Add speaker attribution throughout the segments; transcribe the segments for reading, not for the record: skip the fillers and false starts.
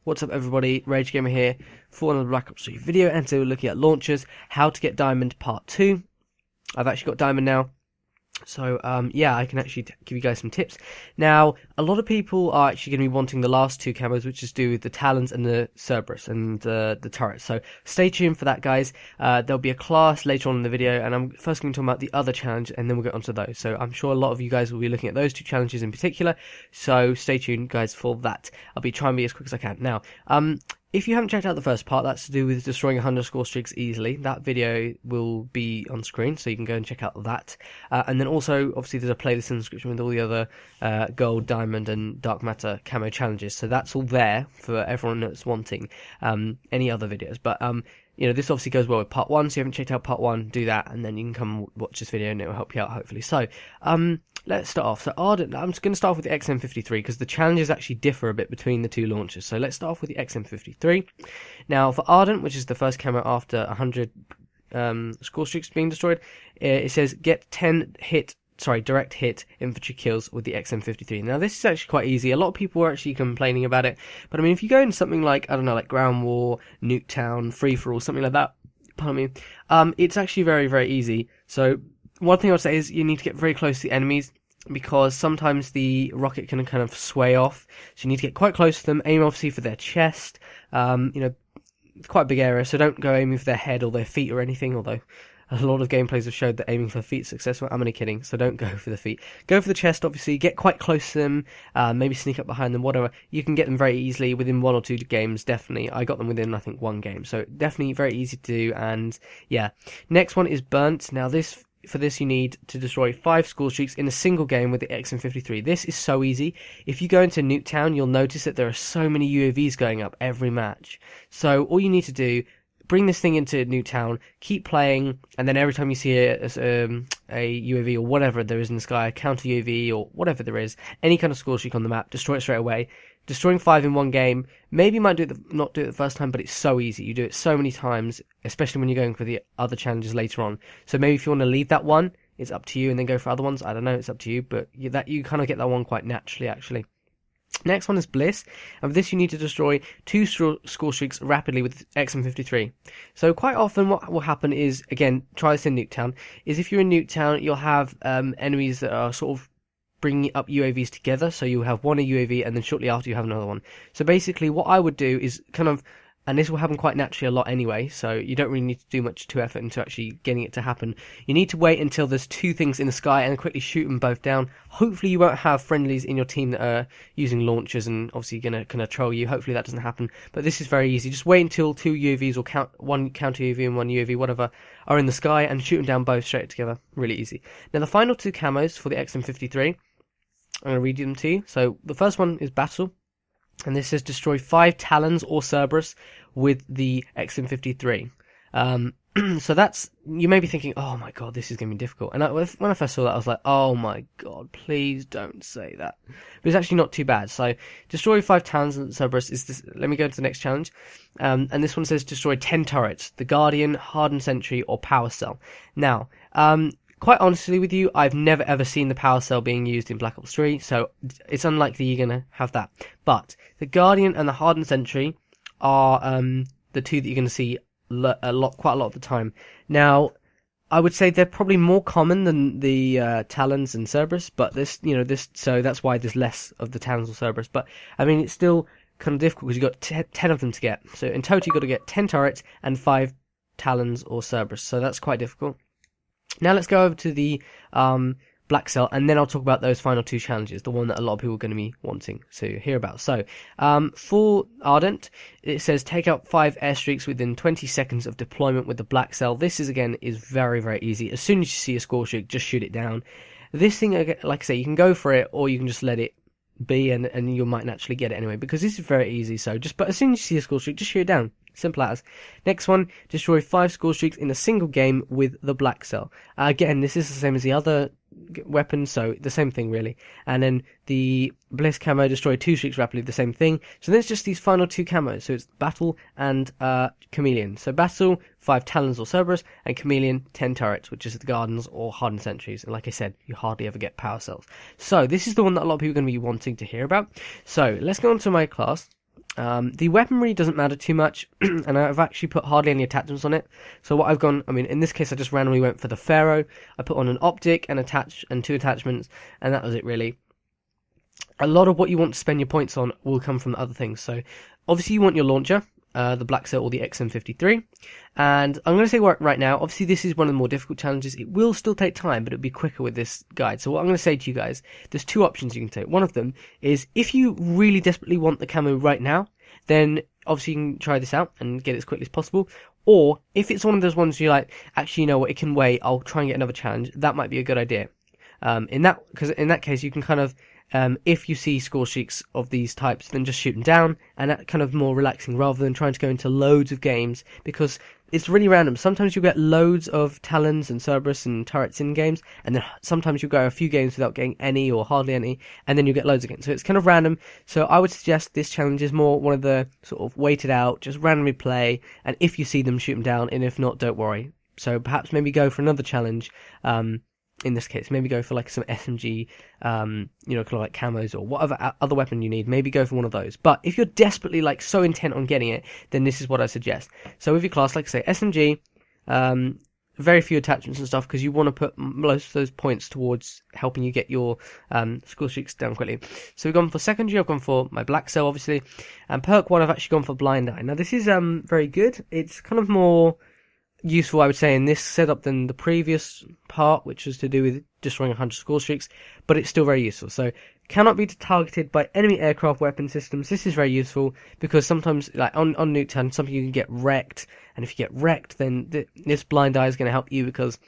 Speaker 1: What's up everybody, Rage Gamer here for another Black Ops 3 video, and today we're looking at launchers, how to get Diamond Part 2. I've actually got Diamond now, so yeah, I can actually give you guys some tips. Now, a lot of people are actually going to be wanting the last two camos, which is to do with the Talons and the Cerberus and the turrets, so stay tuned for that, guys. There'll be a class later on in the video, and I'm first going to talk about the other challenge, and then we'll get onto those. So I'm sure a lot of you guys will be looking at those two challenges in particular, so stay tuned, guys, for that. I'll be trying to be as quick as I can. Now, if you haven't checked out the first part, that's to do with destroying 100 score streaks easily. That video will be on screen, so you can go and check out that. And then also, obviously, there's a playlist in the description with all the other gold, diamond, and dark matter camo challenges. So that's all there for everyone that's wanting any other videos. But you know, this obviously goes well with part 1, so if you haven't checked out part 1, do that, and then you can come watch this video and it will help you out, hopefully. So, let's start off. So, Hardened, I'm just going to start off with the XM53, because the challenges actually differ a bit between the two launches. So, let's start off with the XM53. Now, for Hardened, which is the first camo after 100 score streaks being destroyed, it says, get 10 direct hit infantry kills with the XM53. Now, this is actually quite easy. A lot of people were actually complaining about it, but I mean, if you go into something like, I don't know, like Ground War, Nuketown, Free For All, something like that, pardon me, it's actually very, very easy. So, one thing I would say is you need to get very close to the enemies, because sometimes the rocket can kind of sway off, so you need to get quite close to them, aim obviously for their chest, you know, it's quite a big area, so don't go aiming for their head or their feet or anything, although a lot of gameplays have showed that aiming for the feet is successful. I'm only kidding, so don't go for the feet. Go for the chest, obviously, get quite close to them, maybe sneak up behind them, whatever. You can get them very easily within 1 or 2 games, definitely. I got them within, I think, 1 game, so definitely very easy to do, and yeah. Next one is Burnt. Now, for this you need to destroy 5 score streaks in a single game with the XM53. This is so easy. If you go into Nuketown, you'll notice that there are so many UAVs going up every match. So all you need to do, bring this thing into Nuketown, keep playing, and then every time you see a UAV or whatever there is in the sky, a counter UAV or whatever there is, any kind of score streak on the map, destroy it straight away. Destroying 5 in 1 game, maybe you might not do it the first time, but it's so easy. You do it so many times, especially when you're going for the other challenges later on. So maybe if you want to leave that one, it's up to you, and then go for other ones. I don't know, it's up to you, but you kind of get that one quite naturally, actually. Next one is Bliss, and for this you need to destroy 2 score streaks rapidly with XM53. So quite often what will happen is, again, try this in Nuketown, is if you're in Nuketown, you'll have enemies that are sort of bringing up UAVs together, so you have one UAV and then shortly after you have another one. So basically what I would do is kind of, and this will happen quite naturally a lot anyway, so you don't really need to do much to effort into actually getting it to happen. You need to wait until there's 2 things in the sky and quickly shoot them both down. Hopefully you won't have friendlies in your team that are using launchers and obviously going to kind of troll you. Hopefully that doesn't happen, but this is very easy. Just wait until 2 UAVs or one counter UAV and 1 UAV, whatever, are in the sky and shoot them down both straight together. Really easy. Now the final 2 camos for the XM53, I'm going to read them to you. So the first one is Battle, and this says destroy 5 Talons or Cerberus with the XM53. So that's, you may be thinking, oh my god, this is going to be difficult. And when I first saw that, I was like, oh my god, please don't say that. But it's actually not too bad. So destroy 5 Talons and Cerberus is this. Let me go to the next challenge. And this one says destroy 10 turrets, the Guardian, Hardened Sentry, or Power Cell. Now, quite honestly with you, I've never ever seen the Power Cell being used in Black Ops 3, so it's unlikely you're going to have that. But the Guardian and the Hardened Sentry are the 2 that you're going to see quite a lot of the time. Now, I would say they're probably more common than the Talons and Cerberus, but so that's why there's less of the Talons or Cerberus. But I mean, it's still kind of difficult because you've got 10 of them to get. So in total, you've got to get 10 turrets and 5 Talons or Cerberus. So that's quite difficult. Now let's go over to the Black Cell, and then I'll talk about those final 2 challenges, the one that a lot of people are going to be wanting to hear about. So, for Ardent, it says take out 5 airstreaks within 20 seconds of deployment with the Black Cell. This is very, very easy. As soon as you see a score streak, just shoot it down. This thing, like I say, you can go for it, or you can just let it be, and you might naturally get it anyway, because this is very easy. So but as soon as you see a score streak, just shoot it down. Simple as. Next one, destroy 5 score streaks in a single game with the Black Cell. Again, this is the same as the other weapons, so the same thing really. And then the Bliss camo, destroy 2 streaks rapidly, the same thing. So then it's just these final 2 camos. So it's Battle and Chameleon. So Battle, 5 Talons or Cerberus, and Chameleon, 10 turrets, which is the Gardens or Hardened Sentries. And like I said, you hardly ever get power cells. So this is the one that a lot of people are going to be wanting to hear about. So let's go on to my class. The weaponry doesn't matter too much, and I've actually put hardly any attachments on it. So what I've gone, I mean, in this case, I just randomly went for the Pharaoh. I put on an optic and 2 attachments, and that was it really. A lot of what you want to spend your points on will come from the other things. So obviously you want your launcher, the Black Cell or the XM53, and I'm going to say right now, obviously this is one of the more difficult challenges. It will still take time, but it'll be quicker with this guide. So what I'm going to say to you guys, there's 2 options you can take. One of them is if you really desperately want the camo right now, then obviously you can try this out and get it as quickly as possible. Or if it's one of those ones you're like, actually, you know what, it can wait, I'll try and get another challenge, that might be a good idea. Because in that case you can kind of, if you see score streaks of these types, then just shoot them down, and that kind of more relaxing rather than trying to go into loads of games, because it's really random. Sometimes you get loads of Talons and Cerberus and Turrets in games, and then sometimes you go a few games without getting any or hardly any, and then you get loads again. So it's kind of random. So I would suggest this challenge is more one of the sort of waited out, just randomly play, and if you see them, shoot them down, and if not, don't worry. So perhaps maybe go for another challenge. In this case, maybe go for like some SMG, kind of like camos or whatever other weapon you need. Maybe go for one of those. But if you're desperately like so intent on getting it, then this is what I suggest. So with your class, like I say, SMG, very few attachments and stuff, because you want to put most of those points towards helping you get your score streaks down quickly. So we've gone for secondary. I've gone for my Black Cell, obviously, and perk 1 I've actually gone for Blind Eye. Now this is very good. It's kind of more useful, I would say, in this setup than the previous part, which was to do with destroying 100 score streaks, but it's still very useful. So cannot be targeted by enemy aircraft weapon systems. This is very useful because sometimes, like on Nuketown, something you can get wrecked, and if you get wrecked, then this Blind Eye is going to help you, because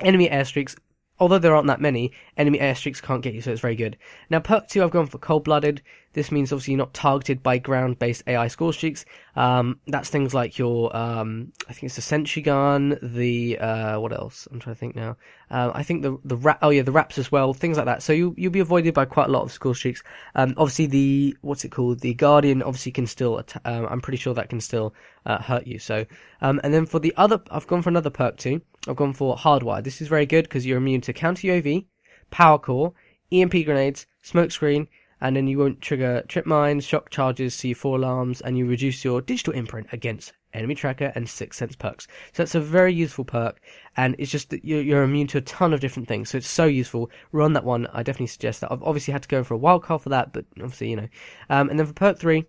Speaker 1: enemy airstreaks, although there aren't that many, enemy airstreaks can't get you, so it's very good. Now, perk 2, I've gone for Cold-Blooded. This means, obviously, you're not targeted by ground-based AI score streaks. That's things like your, I think it's the Sentry Gun, the, what else? I'm trying to think now. I think the Raps as well, things like that. So you'll be avoided by quite a lot of score streaks. Obviously, the Guardian, obviously, can still, I'm pretty sure that can still hurt you. So, and then for the other, I've gone for another perk 2. I've gone for Hardwire. This is very good because you're immune to counter UAV, power core, EMP grenades, smoke screen, and then you won't trigger trip mines, shock charges, C4 alarms, and you reduce your digital imprint against enemy tracker and 6th sense perks. So that's a very useful perk, and it's just that you're immune to a ton of different things, so it's so useful. Run that one. I definitely suggest that. I've obviously had to go for a wild card for that, but obviously, you know. And then for perk 3,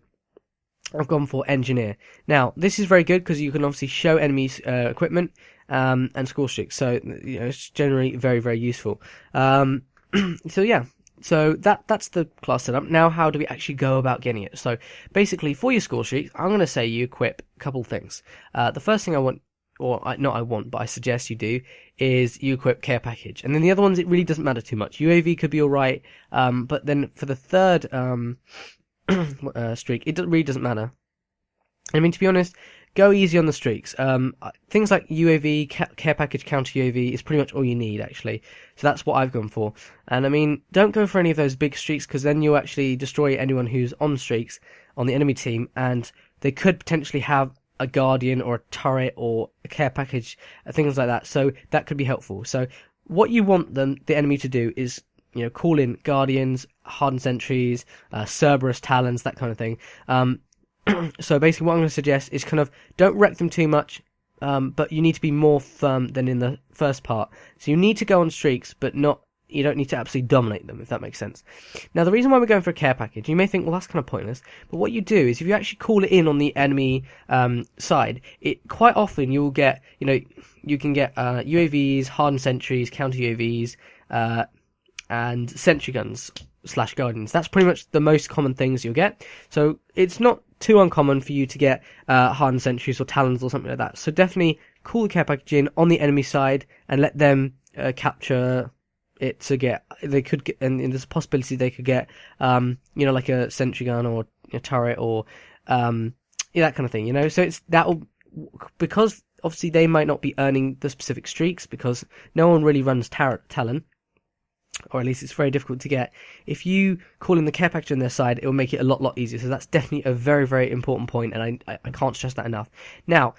Speaker 1: I've gone for Engineer. Now, this is very good because you can obviously show enemies equipment and score streaks, so you know, it's generally very, very useful. So yeah. So that's the class setup. Now, how do we actually go about getting it? So basically, for your score streaks, I'm going to say you equip a couple things. The first thing I want, but I suggest you do, is you equip Care Package. And then the other ones, it really doesn't matter too much. UAV could be alright, but then for the third streak, it really doesn't matter. I mean, to be honest, go easy on the streaks. Things like UAV, Care Package, Counter UAV is pretty much all you need, actually. So that's what I've gone for. And I mean, don't go for any of those big streaks, because then you'll actually destroy anyone who's on streaks on the enemy team, and they could potentially have a Guardian or a turret or a Care Package, things like that. So that could be helpful. So what you want the enemy to do is, you know, call in Guardians, Hardened Sentries, Cerberus Talons, that kind of thing. So basically what I'm going to suggest is kind of don't wreck them too much, but you need to be more firm than in the first part. So you need to go on streaks, but you don't need to absolutely dominate them, if that makes sense. Now, the reason why we're going for a Care Package, you may think, well, that's kind of pointless, but what you do is if you actually call it in on the enemy side, it quite often you'll get, you know, you can get UAVs, Hardened Sentries, Counter UAVs, and Sentry Guns / Guardians. That's pretty much the most common things you'll get. So it's not too uncommon for you to get Hardened Sentries or Talons or something like that. So definitely call the Care Package in on the enemy side and let them capture it to get. They could get, and there's a possibility they could get, you know, like a Sentry Gun or a turret or that kind of thing. You know, so it's that'll, because obviously they might not be earning the specific streaks because no one really runs Talon. Or at least it's very difficult to get. If you call in the Care Package on their side, it will make it a lot easier. So that's definitely a very, very important point, and I can't stress that enough. Now,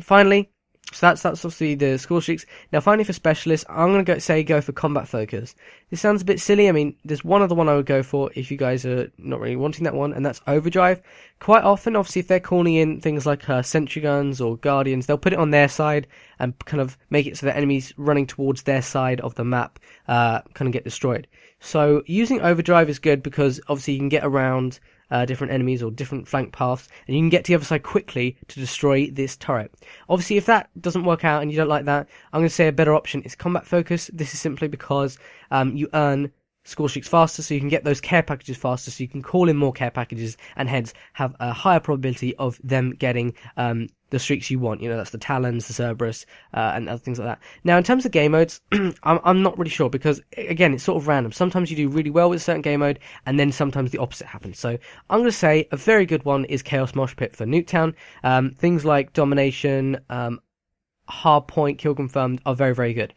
Speaker 1: finally, So that's obviously the score streaks. Now finally for specialists, I'm going to go for combat focus. This sounds a bit silly. I mean, there's one other one I would go for if you guys are not really wanting that one, and that's Overdrive. Quite often, obviously, if they're calling in things like sentry guns or guardians, they'll put it on their side and kind of make it so that enemies running towards their side of the map kind of get destroyed. So using Overdrive is good because obviously you can get around different enemies or different flank paths, and you can get to the other side quickly to destroy this turret. Obviously, if that doesn't work out and you don't like that, I'm going to say a better option is combat focus. This is simply because you earn score streaks faster, so you can get those care packages faster, so you can call in more care packages and hence have a higher probability of them getting the streaks you want. You know, that's the Talons, the Cerberus, and other things like that. Now, in terms of game modes, I'm not really sure because, again, it's sort of random. Sometimes you do really well with a certain game mode, and then sometimes the opposite happens. So I'm going to say a very good one is Chaos Mosh Pit for Nuketown. Things like Domination, Hardpoint, Kill Confirmed are very, very good.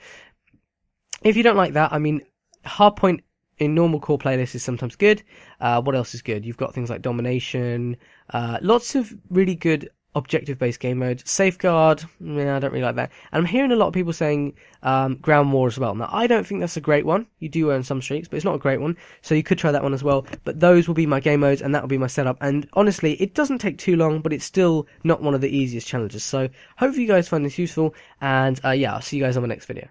Speaker 1: If you don't like that, I mean, Hardpoint in normal core playlists is sometimes good. What else is good? You've got things like Domination, lots of really good objective-based game modes. Safeguard, I don't really like that. And I'm hearing a lot of people saying Ground War as well. Now, I don't think that's a great one. You do earn some streaks, but it's not a great one. So you could try that one as well. But those will be my game modes, and that will be my setup. And honestly, it doesn't take too long, but it's still not one of the easiest challenges. So hopefully you guys find this useful. And yeah, I'll see you guys on the next video.